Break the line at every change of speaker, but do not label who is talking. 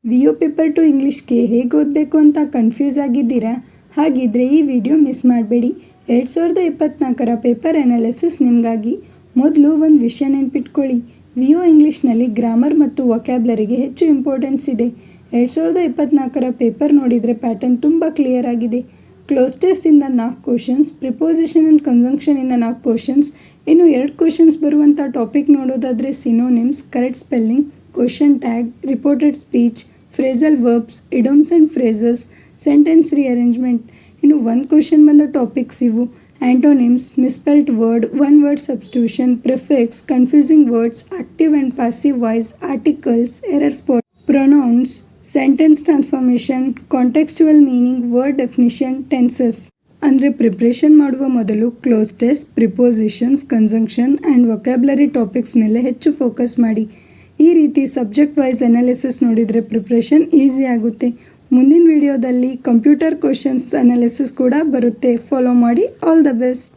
ವಿ.ಒ paper two ಇಂಗ್ಲೀಷ್ಗೆ ಹೇಗೆ ಓದಬೇಕು ಅಂತ ಕನ್ಫ್ಯೂಸ್ ಆಗಿದ್ದೀರಾ? ಹಾಗಿದ್ರೆ ಈ ವಿಡಿಯೋ ಮಿಸ್ ಮಾಡಬೇಡಿ. 2024ರ ಪೇಪರ್ ಅನಾಲಿಸಿಸ್ ನಿಮಗಾಗಿ. ಮೊದಲು ಒಂದು ವಿಷಯ ನೆನ್ಪಿಟ್ಕೊಳ್ಳಿ, ವಿ.ಒ ಇಂಗ್ಲೀಷ್ನಲ್ಲಿ ಗ್ರಾಮರ್ ಮತ್ತು ವೊಕ್ಯಾಬ್ಲರಿಗೆ ಹೆಚ್ಚು ಇಂಪಾರ್ಟೆನ್ಸ್ ಇದೆ. 2024ರ ಪೇಪರ್ ನೋಡಿದರೆ ಪ್ಯಾಟರ್ನ್ ತುಂಬ ಕ್ಲಿಯರ್ ಆಗಿದೆ. ಕ್ಲೋಸ್ ಟೆಸ್ಟಿಂದ 4 ಕ್ವಶನ್ಸ್, ಪ್ರಿಪೋಸಿಷನ್ ಆ್ಯಂಡ್ ಕಂಜಂಕ್ಷನಿಂದ 4 ಕ್ವಶನ್ಸ್, ಇನ್ನು 2 ಕ್ವಶನ್ಸ್ ಬರುವಂಥ ಟಾಪಿಕ್ ನೋಡೋದಾದರೆ synonyms, correct spelling, question tag, reported speech, phrasal verbs, idioms and phrases, sentence rearrangement. ಇನ್ನು 1 ಕ್ವಶನ್ ಬಂದ ಟಾಪಿಕ್ಸ್ ಇವು: antonyms, misspelt word, one word substitution, prefix, confusing words, active and passive voice, articles, error spot, pronouns, sentence transformation, contextual meaning, word definition, tenses. ಅಂದರೆ preparation ಮಾಡುವ ಮೊದಲು close test, prepositions, conjunction and vocabulary topics ಮೇಲೆ ಹೆಚ್ಚು focus ಮಾಡಿ. ಈ ರೀತಿ subject wise analysis ನೋಡಿದರೆ preparation easy ಆಗುತ್ತೆ. ಮುಂದಿನ ವಿಡಿಯೋದಲ್ಲಿ ಕಂಪ್ಯೂಟರ್ ಕ್ವಶನ್ಸ್ ಅನಾಲಿಸಿಸ್ ಕೂಡ ಬರುತ್ತೆ. ಫಾಲೋ ಮಾಡಿ. All the best.